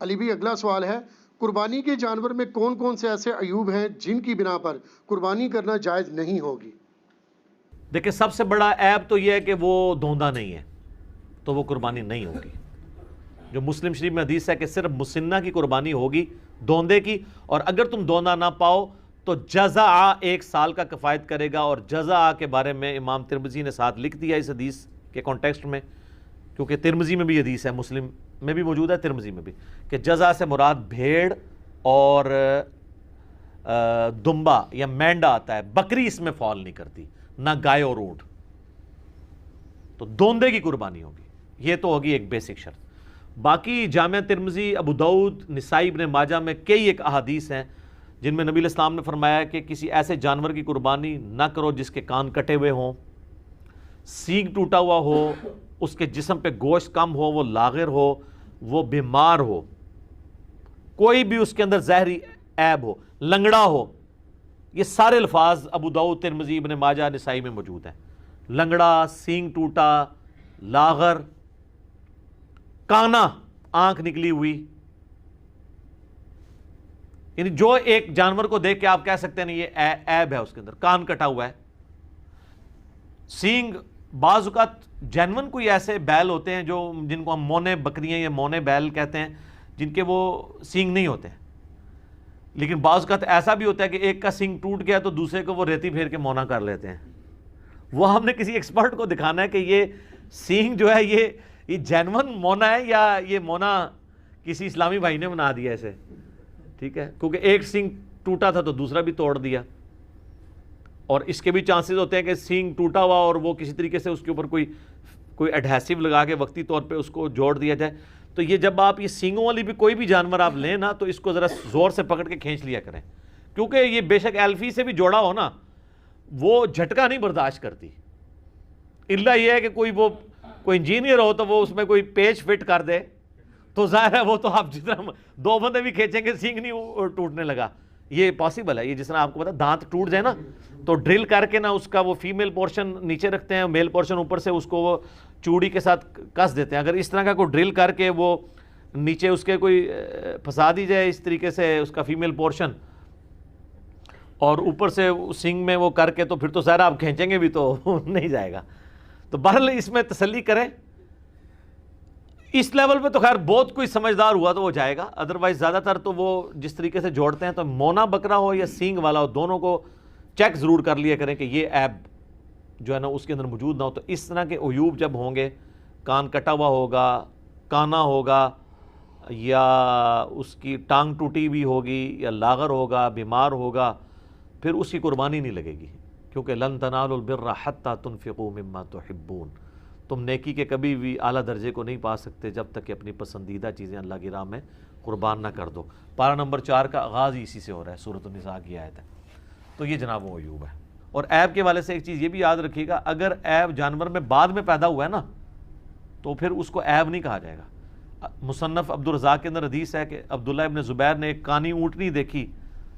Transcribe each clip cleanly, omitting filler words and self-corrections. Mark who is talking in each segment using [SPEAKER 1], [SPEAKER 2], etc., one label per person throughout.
[SPEAKER 1] علی بھی اگلا سوال ہے، قربانی کے جانور میں کون کون سے ایسے عیوب ہیں جن کی بنا پر قربانی کرنا جائز نہیں ہوگی؟
[SPEAKER 2] دیکھیں، سب سے بڑا عیب تو یہ ہے کہ وہ دھوندا نہیں ہے، تو وہ قربانی نہیں ہوگی۔ جو مسلم شریف میں حدیث ہے کہ صرف مسنہ کی قربانی ہوگی، دوندے کی، اور اگر تم دوندا نہ پاؤ تو جزع 1 سال کا کفایت کرے گا۔ اور جزع کے بارے میں امام ترمذی نے ساتھ لکھ دیا اس حدیث کے کانٹیکسٹ میں، کیونکہ ترمذی میں بھی حدیث ہے، مسلم میں بھی موجود ہے، ترمذی میں بھی، کہ جزع سے مراد بھیڑ اور دمبا یا مینڈا آتا ہے، بکری اس میں فال نہیں کرتی، نہ گائے اور اونٹ، تو دوندے کی قربانی ہوگی۔ یہ تو ہوگی ایک بیسک شرط۔ باقی جامعہ ترمذی، ابو داؤد، نسائی، ابن ماجہ میں کئی ایک احادیث ہیں جن میں نبی علیہ السلام نے فرمایا کہ کسی ایسے جانور کی قربانی نہ کرو جس کے کان کٹے ہوئے ہوں، سینگ ٹوٹا ہوا ہو، اس کے جسم پہ گوشت کم ہو، وہ لاغر ہو، وہ بیمار ہو، کوئی بھی اس کے اندر زہری عیب ہو، لنگڑا ہو۔ یہ سارے الفاظ ابو داؤد، ترمذی، ابن ماجہ، نسائی میں موجود ہیں۔ لنگڑا، سینگ ٹوٹا، لاغر، کانا، آنکھ نکلی ہوئی، یعنی جو ایک جانور کو دیکھ کے آپ کہہ سکتے ہیں یہ عیب ہے اس کے اندر، کان کٹا ہوا ہے۔ سینگ، بعض اوقات جینون کوئی ایسے بیل ہوتے ہیں جو جن کو ہم مونے بکریاں یا مونے بیل کہتے ہیں، جن کے وہ سینگ نہیں ہوتے ہیں، لیکن بعض اوقات ایسا بھی ہوتا ہے کہ ایک کا سینگ ٹوٹ گیا تو دوسرے کو وہ ریتی پھیر کے مونا کر لیتے ہیں۔ وہ ہم نے کسی ایکسپرٹ کو دکھانا ہے کہ یہ سینگ جو ہے یہ جینون مونا ہے یا یہ مونا کسی اسلامی بھائی نے بنا دیا ایسے، ٹھیک ہے، کیونکہ ایک سینگ ٹوٹا تھا تو دوسرا بھی توڑ دیا۔ اور اس کے بھی چانسز ہوتے ہیں کہ سینگ ٹوٹا ہوا اور وہ کسی طریقے سے اس کے اوپر کوئی ایڈہیسو لگا کے وقتی طور پہ اس کو جوڑ دیا جائے۔ تو یہ جب آپ یہ سینگوں والی بھی کوئی بھی جانور آپ لیں نا تو اس کو ذرا زور سے پکڑ کے کھینچ لیا کریں، کیونکہ یہ بے شک ایلفی سے بھی جوڑا ہو نا، وہ جھٹکا نہیں برداشت کرتی، الا یہ ہے کہ کوئی انجینئر ہو تو وہ اس میں کوئی پیچ فٹ کر دے، تو ظاہر ہے وہ تو آپ جتنا 2 بندے بھی کھینچیں گے سینگ نہیں ٹوٹنے لگا، یہ پاسبل ہے۔ یہ جس طرح آپ کو پتا دانت ٹوٹ جائے نا تو ڈرل کر کے نا اس کا وہ فیمیل پورشن نیچے رکھتے ہیں، میل پورشن اوپر سے اس کو وہ چوڑی کے ساتھ کس دیتے ہیں۔ اگر اس طرح کا کوئی ڈرل کر کے وہ نیچے اس کے کوئی پھنسا دی جائے اس طریقے سے اس کا فیمیل پورشن، اور اوپر سے سینگ میں وہ کر کے، تو پھر تو ظاہر آپ کھینچیں گے بھی تو نہیں جائے گا۔ تو بہرحال اس میں تسلی کریں، اس لیول پہ تو خیر بہت کوئی سمجھدار ہوا تو وہ جائے گا، ادروائز زیادہ تر تو وہ جس طریقے سے جوڑتے ہیں تو مونا بکرا ہو یا سینگ والا ہو، دونوں کو چیک ضرور کر لیا کریں کہ یہ عیب جو ہے نا اس کے اندر موجود نہ ہو۔ تو اس طرح کے عیوب جب ہوں گے، کان کٹا ہوا ہوگا، کانا ہوگا، یا اس کی ٹانگ ٹوٹی بھی ہوگی، یا لاغر ہوگا، بیمار ہوگا، پھر اس کی قربانی نہیں لگے گی، کیونکہ لن تنالوا البر حتی تنفقوا مما تحبون، تم نیکی کے کبھی بھی اعلیٰ درجے کو نہیں پا سکتے جب تک کہ اپنی پسندیدہ چیزیں اللہ کی راہ میں قربان نہ کر دو۔ پارہ نمبر 4 کا آغاز ہی اسی سے ہو رہا ہے، سورۃ النساء کی آیت ہے۔ تو یہ جناب وہ عیوب ہے۔ اور عیب کے والے سے ایک چیز یہ بھی یاد رکھیے گا، اگر عیب جانور میں بعد میں پیدا ہوا ہے نا تو پھر اس کو عیب نہیں کہا جائے گا۔ مصنف عبدالرزاق کے اندر حدیث ہے کہ عبداللہ ابن زبیر نے ایک کانی اونٹنی دیکھی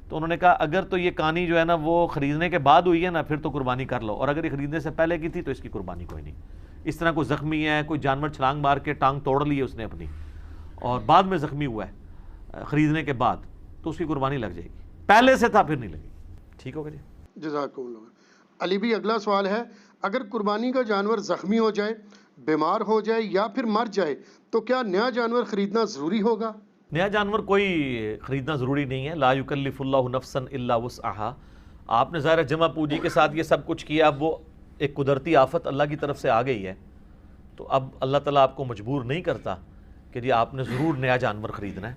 [SPEAKER 2] تو انہوں نے کہا اگر تو یہ کانی جو ہے نا وہ خریدنے کے بعد ہوئی ہے نا پھر تو قربانی کر لو، اور اگر یہ خریدنے سے پہلے کی تھی تو اس کی قربانی کوئی نہیں۔ اس طرح کوئی زخمی ہے، کوئی جانور چھلانگ مار کے ٹانگ توڑ لی ہے اس نے اپنی اور بعد میں زخمی ہوا ہے خریدنے کے بعد، تو اس کی قربانی لگ جائے گی، پہلے سے تھا پھر نہیں لگے گی۔ ٹھیک ہوگا جی،
[SPEAKER 1] جزاکم اللہ۔ علی بھی اگلا سوال ہے، اگر قربانی کا جانور زخمی ہو جائے، بیمار ہو جائے یا پھر مر جائے تو کیا نیا جانور خریدنا ضروری ہوگا؟
[SPEAKER 2] نیا جانور کوئی خریدنا ضروری نہیں ہے، لا یکلف اللہ نفسا الا وسعہا۔ آپ نے ظاہر جمع پوجی کے ساتھ یہ سب کچھ کیا، اب وہ ایک قدرتی آفت اللہ کی طرف سے آ گئی ہے، تو اب اللہ تعالیٰ آپ کو مجبور نہیں کرتا کہ جی آپ نے ضرور نیا جانور خریدنا ہے۔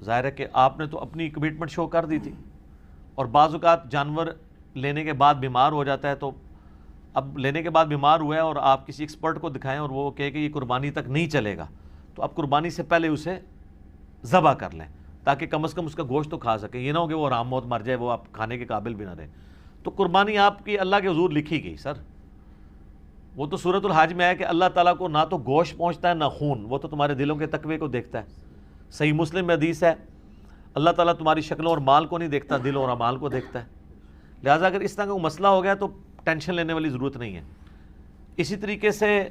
[SPEAKER 2] ظاہر ہے کہ آپ نے تو اپنی کمٹمنٹ شو کر دی تھی، اور بعض اوقات جانور لینے کے بعد بیمار ہو جاتا ہے، تو اب لینے کے بعد بیمار ہوا ہے اور آپ کسی ایکسپرٹ کو دکھائیں اور وہ کہے کہ یہ قربانی تک نہیں چلے گا، تو آپ قربانی سے پہلے اسے ذبح کر لیں تاکہ کم از کم اس کا گوشت تو کھا سکیں، یہ نہ ہو کہ وہ آرام موت مر جائے، وہ آپ کھانے کے قابل بھی نہ رہے۔ تو قربانی آپ کی اللہ کے حضور لکھی گئی سر، وہ تو سورۃ الحج میں ہے کہ اللہ تعالیٰ کو نہ تو گوشت پہنچتا ہے نہ خون، وہ تو تمہارے دلوں کے تقوی کو دیکھتا ہے۔ صحیح مسلم میں حدیث ہے اللہ تعالیٰ تمہاری شکلوں اور مال کو نہیں دیکھتا، دل اور اعمال کو دیکھتا ہے۔ لہٰذا اگر اس طرح کا مسئلہ ہو گیا تو ٹینشن لینے والی ضرورت نہیں ہے۔ اسی طریقے سے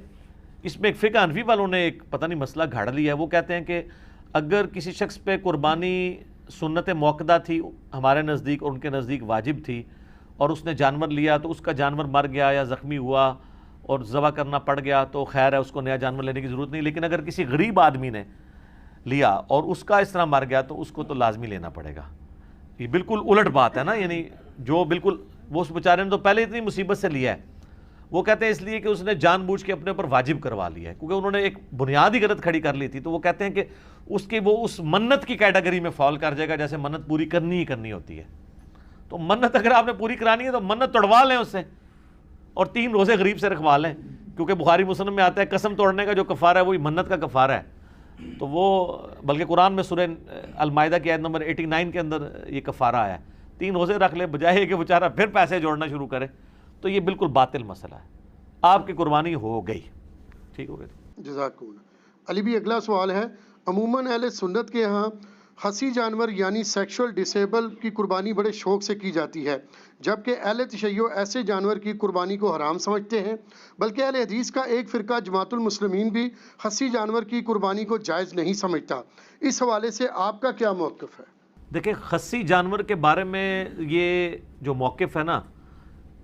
[SPEAKER 2] اس میں ایک فقہ حنفی والوں نے ایک پتہ نہیں مسئلہ گھڑ لیا ہے، وہ کہتے ہیں کہ اگر کسی شخص پہ قربانی سنت موقدہ تھی ہمارے نزدیک اور ان کے نزدیک واجب تھی، اور اس نے جانور لیا تو اس کا جانور مر گیا یا زخمی ہوا اور ذبح کرنا پڑ گیا تو خیر ہے، اس کو نیا جانور لینے کی ضرورت نہیں. لیکن اگر کسی غریب آدمی نے لیا اور اس کا اس طرح مر گیا تو اس کو تو لازمی لینا پڑے گا. یہ بالکل الٹ بات ہے نا، یعنی جو بالکل وہ اس بیچارے نے تو پہلے اتنی مصیبت سے لیا ہے، وہ کہتے ہیں اس لیے کہ اس نے جان بوجھ کے اپنے اوپر واجب کروا لیا ہے، کیونکہ انہوں نے ایک بنیادی غلط کھڑی کر لی تھی. تو وہ کہتے ہیں کہ اس کی وہ اس منت کی کیٹیگری میں فال کر جائے گا جیسے منت پوری کرنی ہی کرنی ہوتی ہے. تو منت اگر آپ نے پوری کرانی ہے تو منت توڑوا لیں اس سے، اور 3 روزے غریب سے رکھوا لیں، کیونکہ بخاری مسلم میں آتا ہے قسم توڑنے کا جو کفارہ ہے وہی منت کا کفارہ ہے. تو وہ بلکہ قرآن میں سورہ المائدہ کی آیت نمبر 89 کے اندر یہ کفارہ آیا ہے. 3 روزے رکھ لے بجائے کہ بیچارہ پھر پیسے جوڑنا شروع کرے. تو یہ بالکل باطل مسئلہ ہے. آپ کی قربانی ہو گئی، ٹھیک ہو گئی.
[SPEAKER 1] جزاک اللہ. علی بھی اگلا سوال ہے، عموماً اہل سنت کے ہاں خصی جانور یعنی سیکشول ڈسیبل کی قربانی بڑے شوق سے کی جاتی ہے، جبکہ اہل تشیع ایسے جانور کی قربانی کو حرام سمجھتے ہیں. بلکہ اہل حدیث کا ایک فرقہ جماعت المسلمین بھی خصی جانور کی قربانی کو جائز نہیں سمجھتا. اس حوالے سے آپ کا کیا موقف ہے؟
[SPEAKER 2] دیکھیں، خصی جانور کے بارے میں یہ جو موقف ہے نا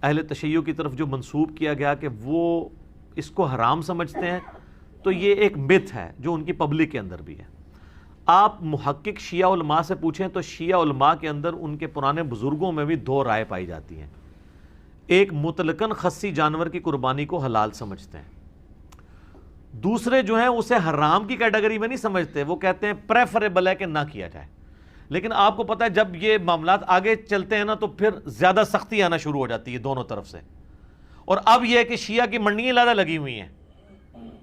[SPEAKER 2] اہل تشیع کی طرف جو منسوب کیا گیا کہ وہ اس کو حرام سمجھتے ہیں، تو یہ ایک مت ہے جو ان کی پبلک کے اندر بھی ہے. آپ محقق شیعہ علماء سے پوچھیں تو شیعہ علماء کے اندر ان کے پرانے بزرگوں میں بھی 2 رائے پائی جاتی ہیں. ایک مطلقاً خصی جانور کی قربانی کو حلال سمجھتے ہیں، دوسرے جو ہیں اسے حرام کی کیٹیگری میں نہیں سمجھتے، وہ کہتے ہیں پریفریبل ہے کہ نہ کیا جائے. لیکن آپ کو پتہ ہے جب یہ معاملات آگے چلتے ہیں نا تو پھر زیادہ سختی آنا شروع ہو جاتی ہے دونوں طرف سے. اور اب یہ ہے کہ شیعہ کی منڈیاں زیادہ لگی ہوئی ہیں،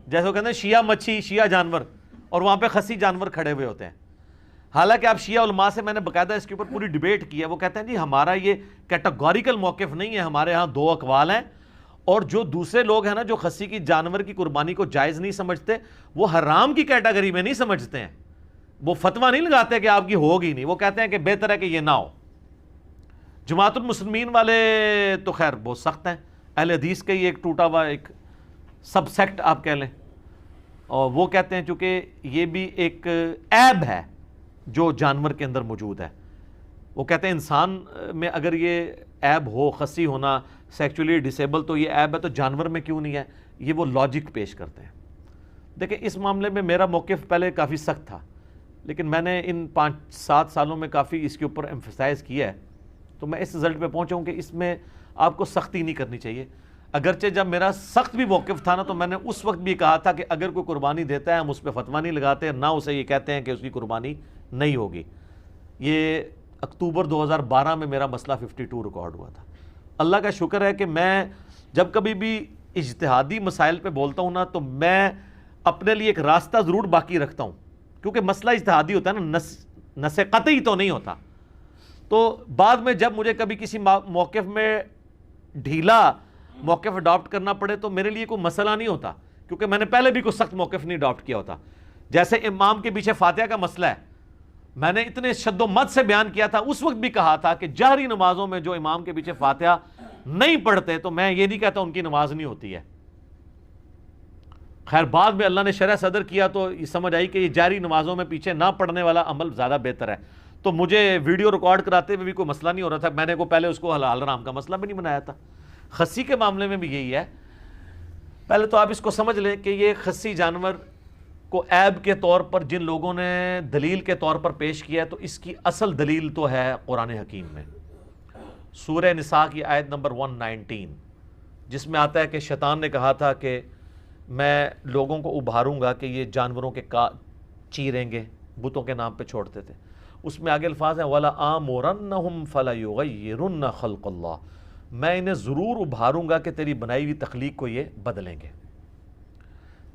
[SPEAKER 2] جیسے وہ کہتے ہیں شیعہ مچھی شیعہ جانور، اور وہاں پہ خصی جانور کھڑے ہوئے ہوتے ہیں. حالانکہ آپ شیعہ علماء سے میں نے باقاعدہ اس کے اوپر پوری ڈیبیٹ کی ہے، وہ کہتے ہیں جی ہمارا یہ کیٹاگوریکل موقف نہیں ہے، ہمارے ہاں 2 اقوال ہیں، اور جو دوسرے لوگ ہیں نا جو خصی کی جانور کی قربانی کو جائز نہیں سمجھتے وہ حرام کی کیٹیگری میں نہیں سمجھتے ہیں. وہ فتویٰ نہیں لگاتے کہ آپ کی ہوگی نہیں، وہ کہتے ہیں کہ بہتر ہے کہ یہ نہ ہو. جماعت المسلمین والے تو خیر بہت سخت ہیں، اہل حدیث کا ہی ایک ٹوٹا ہوا ایک سب سیکٹ آپ کہہ لیں، اور وہ کہتے ہیں چونکہ یہ بھی ایک عیب ہے جو جانور کے اندر موجود ہے. وہ کہتے ہیں انسان میں اگر یہ عیب ہو، خصی ہونا، سیکچولی ڈسیبل، تو یہ عیب ہے تو جانور میں کیوں نہیں ہے؟ یہ وہ لاجک پیش کرتے ہیں. دیکھیں اس معاملے میں میرا موقف پہلے کافی سخت تھا، لیکن میں نے ان 5-7 سالوں میں کافی اس کے اوپر ایمفسائز کیا ہے، تو میں اس رزلٹ پہ پہنچا ہوں کہ اس میں آپ کو سختی نہیں کرنی چاہیے. اگرچہ جب میرا سخت بھی موقف تھا نا تو میں نے اس وقت بھی کہا تھا کہ اگر کوئی قربانی دیتا ہے ہم اس پہ فتویٰ نہیں لگاتے، نہ اسے یہ کہتے ہیں کہ اس کی قربانی نہیں ہوگی. یہ اکتوبر 2012 میں میرا مسئلہ 52 ریکارڈ ہوا تھا. اللہ کا شکر ہے کہ میں جب کبھی بھی اجتہادی مسائل پہ بولتا ہوں نا تو میں اپنے لیے ایک راستہ ضرور باقی رکھتا ہوں، کیونکہ مسئلہ اجتہادی ہوتا ہے نا، نص قطعی تو نہیں ہوتا. تو بعد میں جب مجھے کبھی کسی موقف میں ڈھیلا موقف اڈاپٹ کرنا پڑے تو میرے لیے کوئی مسئلہ نہیں ہوتا، کیونکہ میں نے پہلے بھی کوئی سخت موقف نہیں اڈاپٹ کیا ہوتا. جیسے امام کے پیچھے فاتحہ کا مسئلہ ہے، میں نے اتنے شد و مد سے بیان کیا تھا، اس وقت بھی کہا تھا کہ جہری نمازوں میں جو امام کے پیچھے فاتحہ نہیں پڑھتے تو میں یہ نہیں کہتا ان کی نماز نہیں ہوتی ہے. خیر بعد میں اللہ نے شرح صدر کیا تو یہ سمجھ آئی کہ یہ جہری نمازوں میں پیچھے نہ پڑھنے والا عمل زیادہ بہتر ہے. تو مجھے ویڈیو ریکارڈ کراتے ہوئے بھی کوئی مسئلہ نہیں ہو رہا تھا، میں نے پہلے اس کو حلال حرام کا مسئلہ بھی نہیں بنایا تھا. خصی کے معاملے میں بھی یہی ہے. پہلے تو آپ اس کو سمجھ لیں کہ یہ خصی جانور کو عیب کے طور پر جن لوگوں نے دلیل کے طور پر پیش کیا ہے تو اس کی اصل دلیل تو ہے قرآن حکیم میں، سورہ نساء کی آیت نمبر 119، جس میں آتا ہے کہ شیطان نے کہا تھا کہ میں لوگوں کو ابھاروں گا کہ یہ جانوروں کے چیریں گے، بتوں کے نام پہ چھوڑتے تھے. اس میں آگے الفاظ ہیں وَلَآمُرَنَّهُمْ فَلَيُغَيِّرُنَّ خَلْقَ اللَّهِ، میں انہیں ضرور ابھاروں گا کہ تیری بنائی ہوئی تخلیق کو یہ بدلیں گے.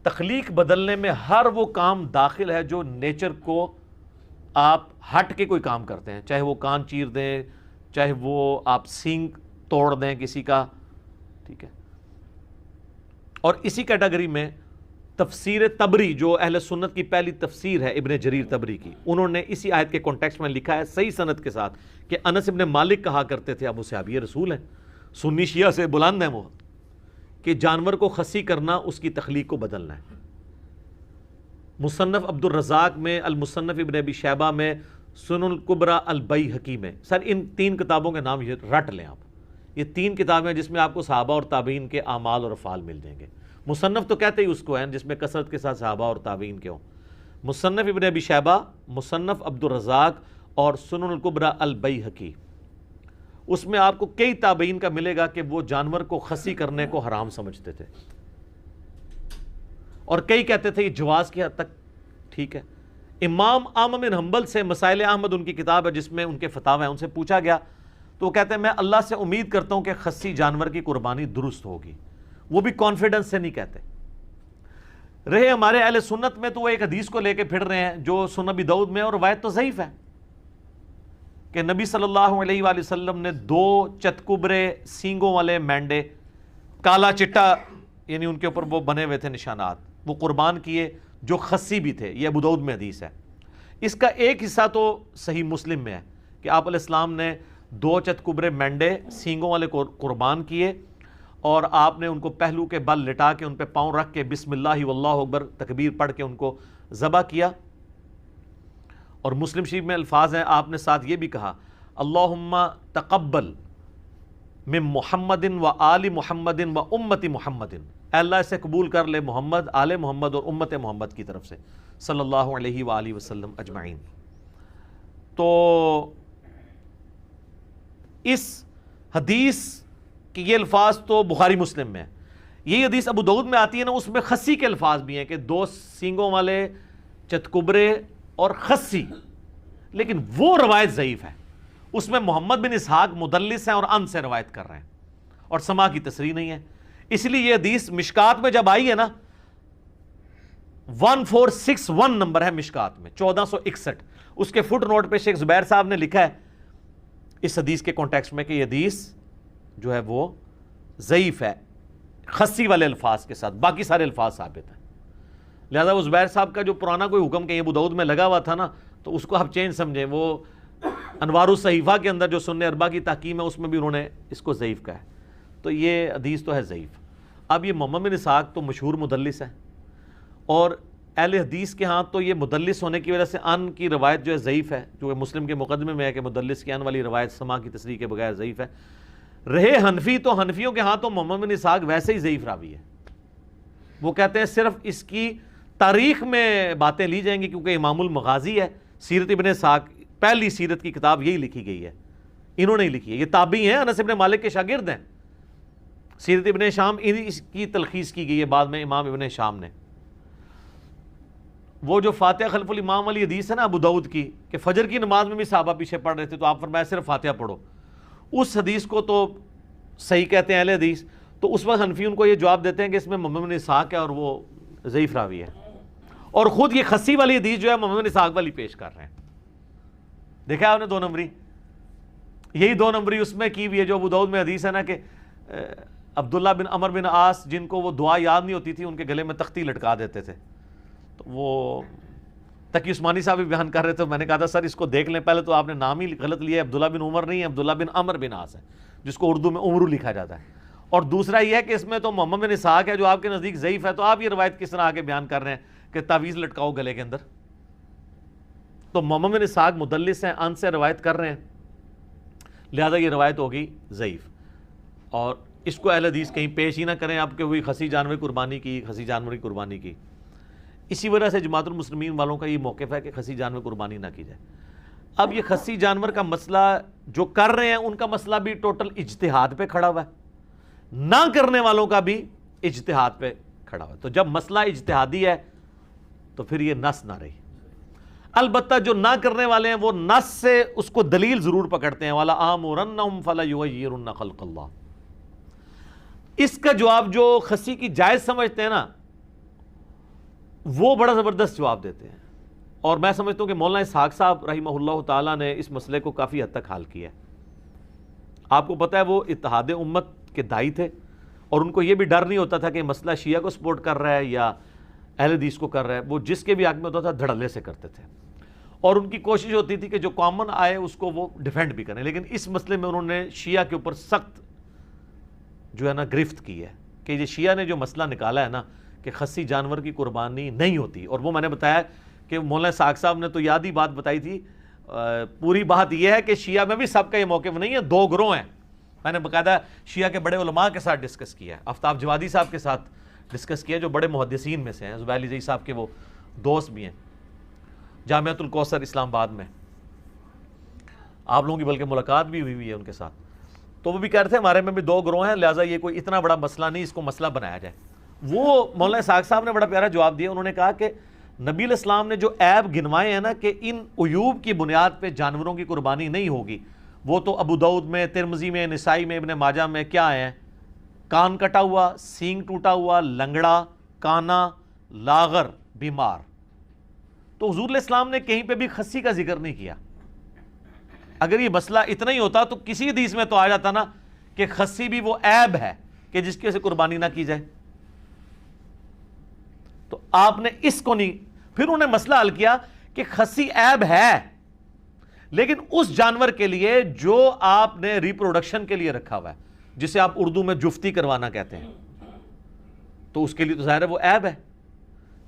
[SPEAKER 2] تخلیق بدلنے میں ہر وہ کام داخل ہے جو نیچر کو آپ ہٹ کے کوئی کام کرتے ہیں، چاہے وہ کان چیر دیں، چاہے وہ آپ سینگ توڑ دیں کسی کا، ٹھیک ہے. اور اسی کیٹیگری میں تفسیر تبری جو اہل سنت کی پہلی تفسیر ہے ابن جریر تبری کی، انہوں نے اسی آیت کے کانٹیکسٹ میں لکھا ہے صحیح سند کے ساتھ کہ انس ابن مالک کہا کرتے تھے، ابو صحابی رسول ہیں، سنی شیعہ سے بلند ہیں وہ، کہ جانور کو خصی کرنا اس کی تخلیق کو بدلنا ہے. مصنف عبد الرزاق میں، المصنف ابن ابی شیبہ میں، سنن الکبریٰ البیہقی میں. سر ان 3 کتابوں کے نام یہ رٹ لیں آپ. یہ 3 کتابیں جس میں آپ کو صحابہ اور تابعین کے اعمال اور افعال مل جائیں گے. مصنف تو کہتے ہی اس کو ہیں جس میں کثرت کے ساتھ صحابہ اور تابعین کے ہوں. مصنف ابن ابی شیبہ، مصنف عبد الرزاق اور سنن الکبریٰ البیہقی. اس میں آپ کو کئی تابعین کا ملے گا کہ وہ جانور کو خصی کرنے کو حرام سمجھتے تھے، اور کئی کہتے تھے یہ جواز کی حد تک ٹھیک ہے. امام احمد بن حنبل سے مسائل احمد ان کی کتاب ہے جس میں ان کے فتاوی ہیں، ان سے پوچھا گیا تو وہ کہتے ہیں میں اللہ سے امید کرتا ہوں کہ خصی جانور کی قربانی درست ہوگی. وہ بھی کانفیڈنس سے نہیں کہتے. رہے ہمارے اہل سنت میں تو وہ ایک حدیث کو لے کے پھر رہے ہیں جو سنن ابی داؤد میں، اور روایت تو ضعیف ہے، کہ نبی صلی اللہ علیہ وآلہ وسلم نے 2 چتکبرے سینگوں والے مینڈے، کالا چٹا یعنی ان کے اوپر وہ بنے ہوئے تھے نشانات، وہ قربان کیے جو خصی بھی تھے. یہ ابو داؤد میں حدیث ہے. اس کا ایک حصہ تو صحیح مسلم میں ہے کہ آپ علیہ السلام نے 2 چتکبرے مینڈے سینگوں والے قربان کیے، اور آپ نے ان کو پہلو کے بل لٹا کے ان پہ پاؤں رکھ کے بسم اللہ واللہ اکبر تکبیر پڑھ کے ان کو ذبح کیا. اور مسلم شریف میں الفاظ ہیں، آپ نے ساتھ یہ بھی کہا اللہم تقبل من محمد و آل محمد و امت محمد، اے اللہ اسے قبول کر لے محمد، آل محمد اور امت محمد کی طرف سے صلی اللہ علیہ وآلہ وسلم اجمعین. تو اس حدیث کہ یہ الفاظ تو بخاری مسلم میں ہے. یہی حدیث ابو داؤد میں آتی ہے نا، اس میں خصی کے الفاظ بھی ہیں کہ 2 سینگوں والے چتکبرے اور خصی، لیکن وہ روایت ضعیف ہے. اس میں محمد بن اسحاق مدلس ہیں اور ان سے روایت کر رہے ہیں، اور سما کی تصریح نہیں ہے. اس لیے یہ حدیث مشکات میں جب آئی ہے نا، 1461 نمبر ہے مشکات میں، 1461. اس کے فٹ نوٹ پہ شیخ زبیر صاحب نے لکھا ہے اس حدیث کے کانٹیکسٹ میں کہ یہ حدیث جو ہے وہ ضعیف ہے خصی والے الفاظ کے ساتھ، باقی سارے الفاظ ثابت ہیں. لہذا وہ زبیر صاحب کا جو پرانا کوئی حکم کہ یہ ابو داؤد میں لگا ہوا تھا نا، تو اس کو آپ چینج سمجھیں. وہ انوار الصحیفہ کے اندر جو سنن اربعہ کی تحکیم ہے اس میں بھی انہوں نے اس کو ضعیف کہا ہے. تو یہ حدیث تو ہے ضعیف. اب یہ محمد بن اسحاق تو مشہور مدلس ہے، اور اہل حدیث کے ہاں تو یہ مدلس ہونے کی وجہ سے ان کی روایت جو ہے ضعیف ہے، جو مسلم کے مقدمے میں ہے کہ مدلس کی ان والی روایت سما کی تصریح کے بغیر ضعیف ہے. رہے حنفی تو حنفیوں کے ہاں تو محمد بن اسحاق ویسے ہی ضعیف راوی ہے. وہ کہتے ہیں صرف اس کی تاریخ میں باتیں لی جائیں گی، کیونکہ امام المغازی ہے، سیرت ابن اسحاق پہلی سیرت کی کتاب یہی لکھی گئی ہے، انہوں نے لکھی ہے. یہ تابعی ہیں، انس ابن مالک کے شاگرد ہیں. سیرت ابن شام اس کی تلخیص کی گئی ہے بعد میں امام ابن شام نے. وہ جو فاتحہ خلف الامام والی حدیث ہے نا ابو داؤد کی، کہ فجر کی نماز میں بھی صحابہ پیچھے پڑھ رہے تھے تو آپ فرمایا صرف فاتحہ پڑھو، اس حدیث کو تو صحیح کہتے ہیں اہل حدیث. تو اس وقت حنفی ان کو یہ جواب دیتے ہیں کہ اس میں محمد بن اسحاق ہے اور وہ ضعیف راوی ہے، اور خود یہ خصی والی حدیث جو ہے محمد بن اسحاق والی پیش کر رہے ہیں. دیکھا آپ نے 2 نمبری، یہی 2 نمبری اس میں کی ہوئی ہے جو ابو داؤد میں حدیث ہے نا کہ عبداللہ بن عمر بن عاص جن کو وہ دعا یاد نہیں ہوتی تھی ان کے گلے میں تختی لٹکا دیتے تھے. تو وہ تقی عثمانی صاحب بھی بیان کر رہے تھے، میں نے کہا تھا سر اس کو دیکھ لیں، پہلے تو آپ نے نام ہی غلط لیا ہے، عبداللہ بن عمر نہیں ہے، عبداللہ بن عمر بن عاص ہے، جس کو اردو میں عمرو لکھا جاتا ہے. اور دوسرا یہ ہے کہ اس میں تو محمد بن اسحاق ہے جو آپ کے نزدیک ضعیف ہے، تو آپ یہ روایت کس طرح آگے بیان کر رہے ہیں کہ تعویذ لٹکاؤ گلے کے اندر. تو محمد بن اسحاق مدلس ہیں، ان سے روایت کر رہے ہیں، لہذا یہ روایت ہوگی ضعیف. اور اس کو اہل حدیث کہیں پیش ہی نہ کریں آپ کہ وہی خصی جانور قربانی کی، خصی جانور کی قربانی کی. اسی وجہ سے جماعت المسلمین والوں کا یہ موقف ہے کہ خصی جانور قربانی نہ کی جائے. اب یہ خصی جانور کا مسئلہ جو کر رہے ہیں ان کا مسئلہ بھی ٹوٹل اجتہاد پہ کھڑا ہوا ہے، نہ کرنے والوں کا بھی اجتہاد پہ کھڑا ہوا ہے. تو جب مسئلہ اجتہادی ہے تو پھر یہ نص نہ رہی. البتہ جو نہ کرنے والے ہیں وہ نص سے اس کو دلیل ضرور پکڑتے ہیں، وَلَا آمُرَنَّهُمْ فَلَيُغَيِّرُنَّ خَلْقَ اللَّهِ. اس کا جواب جو خصی کی جائز سمجھتے ہیں نا وہ بڑا زبردست جواب دیتے ہیں، اور میں سمجھتا ہوں کہ مولانا اسحاق صاحب رحمہ اللہ تعالیٰ نے اس مسئلے کو کافی حد تک حل کیا ہے. آپ کو پتہ ہے وہ اتحاد امت کے دائی تھے، اور ان کو یہ بھی ڈر نہیں ہوتا تھا کہ مسئلہ شیعہ کو سپورٹ کر رہا ہے یا اہل حدیث کو کر رہا ہے. وہ جس کے بھی حق میں ہوتا تھا دھڑلے سے کرتے تھے، اور ان کی کوشش ہوتی تھی کہ جو کامن آئے اس کو وہ ڈیفینڈ بھی کریں. لیکن اس مسئلے میں انہوں نے شیعہ کے اوپر سخت جو ہے نا گرفت کی ہے کہ یہ شیعہ نے جو مسئلہ نکالا ہے نا کہ خصی جانور کی قربانی نہیں ہوتی. اور وہ میں نے بتایا کہ مولانا ساق صاحب نے تو یاد ہی بات بتائی تھی. پوری بات یہ ہے کہ شیعہ میں بھی سب کا یہ موقف نہیں ہے, دو گروہ ہیں. میں نے باقاعدہ شیعہ کے بڑے علماء کے ساتھ ڈسکس کیا ہے, آفتاب جوادی صاحب کے ساتھ ڈسکس کیا, جو بڑے محدثین میں سے ہیں, زبیر علی زئی صاحب کے وہ دوست بھی ہیں, جامعۃ الکوثر اسلام آباد میں آپ لوگوں کی بلکہ ملاقات بھی ہوئی ہے ان کے ساتھ. تو وہ بھی کہہ رہے تھے ہمارے میں بھی دو گروہ ہیں, لہٰذا یہ کوئی اتنا بڑا مسئلہ نہیں, اس کو مسئلہ بنایا جائے. وہ مولانا ساق صاحب نے بڑا پیارا جواب دیا. انہوں نے کہا کہ نبی علیہ السلام نے جو عیب گنوائے ہیں نا کہ ان عیوب کی بنیاد پہ جانوروں کی قربانی نہیں ہوگی, وہ تو ابو داؤد میں, ترمذی میں, نسائی میں, ابن ماجہ میں کیا ہیں؟ کان کٹا ہوا, سینگ ٹوٹا ہوا, لنگڑا, کانا, لاغر, بیمار. تو حضور علیہ السلام نے کہیں پہ بھی خصی کا ذکر نہیں کیا. اگر یہ مسئلہ اتنا ہی ہوتا تو کسی حدیث میں تو آ جاتا نا کہ خصی بھی وہ عیب ہے کہ جس کی وجہ سے قربانی نہ کی جائے. تو آپ نے اس کو نہیں, پھر انہوں نے مسئلہ حل کیا کہ خصی عیب ہے لیکن اس جانور کے لیے جو آپ نے ریپروڈکشن کے لیے رکھا ہوا ہے, جسے آپ اردو میں جفتی کروانا کہتے ہیں, تو اس کے لیے تو ظاہر ہے وہ عیب ہے.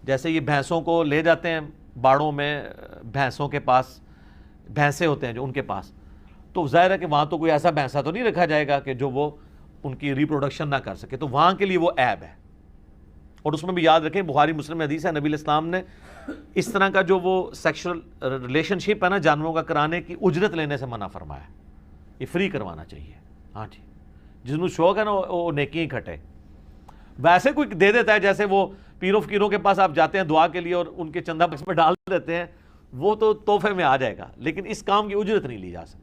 [SPEAKER 2] جیسے یہ بھینسوں کو لے جاتے ہیں باڑوں میں, بھینسوں کے پاس بھینسے ہوتے ہیں جو ان کے پاس, تو ظاہر ہے کہ وہاں تو کوئی ایسا بھینسا تو نہیں رکھا جائے گا کہ جو وہ ان کی ریپروڈکشن نہ کر سکے, تو وہاں کے لیے وہ عیب ہے. اور اس میں بھی یاد رکھیں بخاری مسلم میں حدیث ہے, نبی علیہ السلام نے اس طرح کا جو وہ سیکشل ریلیشن شپ ہے نا جانوروں کا کرانے کی اجرت لینے سے منع فرمایا, یہ فری کروانا چاہیے. ہاں جی, جس کو شوق ہے نا وہ نیکیاں کھٹے. ویسے کوئی دے دیتا ہے, جیسے وہ پیر و فقیروں کے پاس آپ جاتے ہیں دعا کے لیے اور ان کے چندہ بکس میں ڈال دیتے ہیں, وہ تو تحفے میں آ جائے گا, لیکن اس کام کی اجرت نہیں لی جا سکتی.